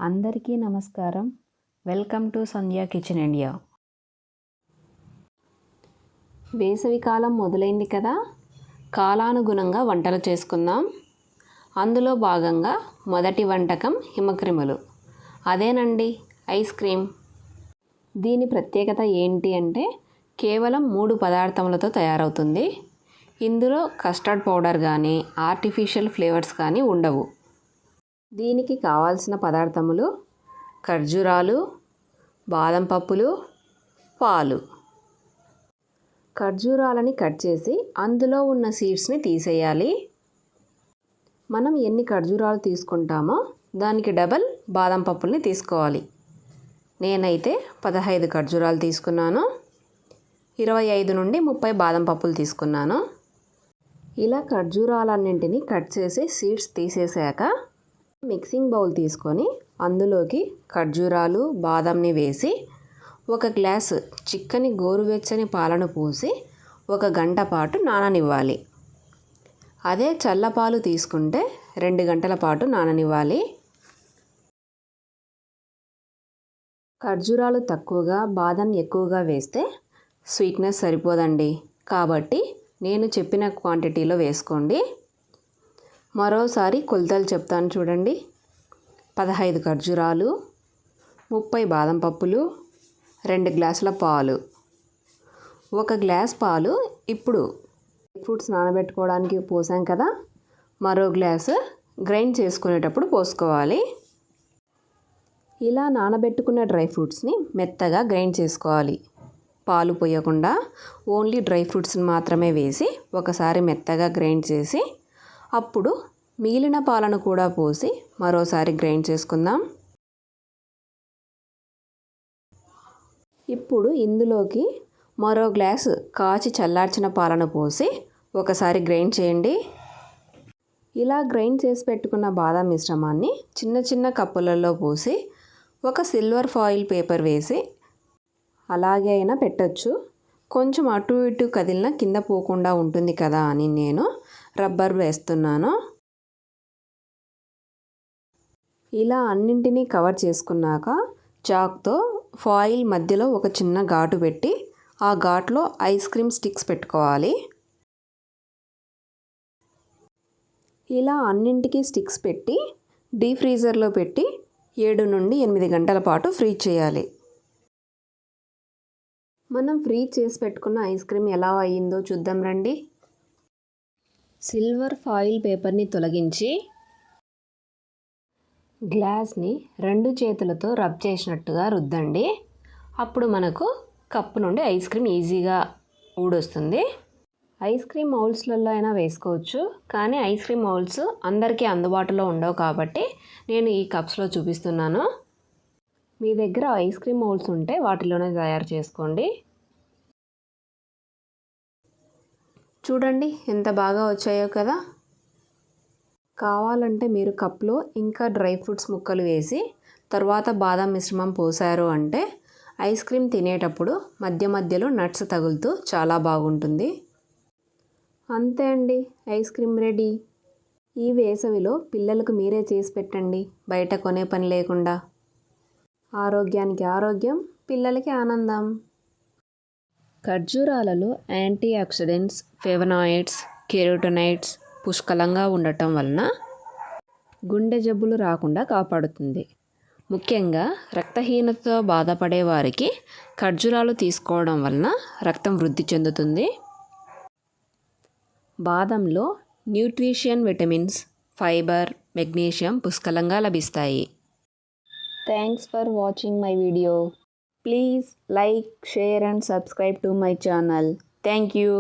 అందరికీ నమస్కారం. Welcome to Sandhya kitchen India. వేసవికాలం మొదలైంది కదా, కాలానుగుణంగా వంటలు చేసుకుందాం. అందులో భాగంగా మొదటి వంటకం హిమక్రిములు, అదేనండి ఐస్ క్రీమ్. దీని ప్రత్యేకత ఏంటి అంటే కేవలం 3 పదార్థములతో తయారవుతుంది. ఇందులో కస్టర్డ్ పౌడర్ కానీ ఆర్టిఫిషియల్ ఫ్లేవర్స్ కానీ ఉండవు. దీనికి కావాల్సిన పదార్థములు ఖర్జూరాలు, బాదం పప్పులు, పాలు. ఖర్జూరాలని కట్ చేసి అందులో ఉన్న సీడ్స్ని తీసేయాలి. మనం ఎన్ని ఖర్జూరాలు తీసుకుంటామో దానికి డబల్ బాదం పప్పుల్ని తీసుకోవాలి. నేనైతే 15 ఖర్జూరాలు తీసుకున్నాను. 25 నుండి 30 బాదం పప్పులు తీసుకున్నాను. ఇలా ఖర్జూరాలన్నింటినీ కట్ చేసి సీడ్స్ తీసేసాక మిక్సింగ్ బౌల్ తీసుకొని అందులోకి ఖర్జూరాలు, బాదంని వేసి 1 గ్లాసు చిక్కని గోరువెచ్చని పాలను పోసి 1 గంట పాటు నాననివ్వాలి. అదే చల్లపాలు తీసుకుంటే 2 గంటల పాటు నాననివ్వాలి. ఖర్జూరాలు తక్కువగా, బాదం ఎక్కువగా వేస్తే స్వీట్నెస్ సరిపోదండి. కాబట్టి నేను చెప్పిన క్వాంటిటీలో వేసుకోండి. మరోసారి కొలతలు చెప్తాను చూడండి. 15 ఖర్జూరాలు, 30 బాదం పప్పులు, 2 గ్లాసుల పాలు. 1 గ్లాస్ పాలు ఇప్పుడు ఫ్రూట్స్ నానబెట్టుకోవడానికి పోసాం కదా, మరో గ్లాసు గ్రైండ్ చేసుకునేటప్పుడు పోసుకోవాలి. ఇలా నానబెట్టుకున్న డ్రై ఫ్రూట్స్ని మెత్తగా గ్రైండ్ చేసుకోవాలి. పాలు పోయకుండా ఓన్లీ డ్రై ఫ్రూట్స్ని మాత్రమే వేసి ఒకసారి మెత్తగా గ్రైండ్ చేసి అప్పుడు మిగిలిన పాలను కూడా పోసి మరోసారి గ్రైండ్ చేసుకుందాం. ఇప్పుడు ఇందులోకి మరో గ్లాసు కాచి చల్లార్చిన పాలను పోసి ఒకసారి గ్రైండ్ చేయండి. ఇలా గ్రైండ్ చేసి పెట్టుకున్న బాదం మిశ్రమాన్ని చిన్న చిన్న కప్పులలో పోసి ఒక సిల్వర్ ఫాయిల్ పేపర్ వేసి అలాగే అయినా పెట్టచ్చు. కొంచెం అటు ఇటు కదిలిన కింద పోకుండా ఉంటుంది కదా అని నేను రబ్బర్ వేస్తున్నాను. ఇలా అన్నింటినీ కవర్ చేసుకున్నాక చాక్తో ఫాయిల్ మధ్యలో ఒక చిన్న ఘాటు పెట్టి ఆ ఘాట్లో ఐస్ క్రీమ్ స్టిక్స్ పెట్టుకోవాలి. ఇలా అన్నింటికి స్టిక్స్ పెట్టి డీప్ ఫ్రీజర్లో పెట్టి 7 నుండి 8 గంటల పాటు ఫ్రీజ్ చేయాలి. మనం ఫ్రీజ్ చేసి పెట్టుకున్న ఐస్ క్రీమ్ ఎలా అయ్యిందో చూద్దాం రండి. సిల్వర్ ఫాయిల్ పేపర్ని తొలగించి గ్లాస్ని 2 చేతులతో రబ్ చేసినట్టుగా రుద్దండి. అప్పుడు మనకు కప్పు నుండి ఐస్ క్రీమ్ ఈజీగా ఊడొస్తుంది. ఐస్ క్రీమ్ మౌల్స్లలో అయినా వేసుకోవచ్చు, కానీ ఐస్ క్రీమ్ మౌల్స్ అందరికీ అందుబాటులో ఉండవు కాబట్టి నేను ఈ కప్స్లో చూపిస్తున్నాను. మీ దగ్గర ఐస్ క్రీమ్ మౌల్స్ ఉంటే వాటిలోనే తయారు చేసుకోండి. చూడండి ఎంత బాగా వచ్చాయో కదా. కావాలంటే మీరు కప్లో ఇంకా డ్రై ఫ్రూట్స్ ముక్కలు వేసి తర్వాత బాదం మిశ్రమం పోసారు అంటే ఐస్ క్రీమ్ తినేటప్పుడు మధ్య మధ్యలో నట్స్ తగులుతూ చాలా బాగుంటుంది. అంతే అండి, ఐస్ క్రీమ్ రెడీ. ఈ వేసవిలో పిల్లలకు మీరే చేసి పెట్టండి, బయట కొనే పని లేకుండా. ఆరోగ్యానికి ఆరోగ్యం, పిల్లలకి ఆనందం. ఖర్జూరాలలో యాంటీ ఆక్సిడెంట్స్, ఫ్లేవనాయిడ్స్, కెరోటినాయిడ్స్ పుష్కలంగా ఉండటం వలన గుండె జబ్బులు రాకుండా కాపాడుతుంది. ముఖ్యంగా రక్తహీనతతో బాధపడే వారికి ఖర్జూరాలు తీసుకోవడం వలన రక్తం వృద్ధి చెందుతుంది. బాదంలో న్యూట్రిషన్, విటమిన్స్, ఫైబర్, మెగ్నీషియం పుష్కలంగా లభిస్తాయి. Thanks for watching my video. Please like, share and subscribe to my channel. Thank you.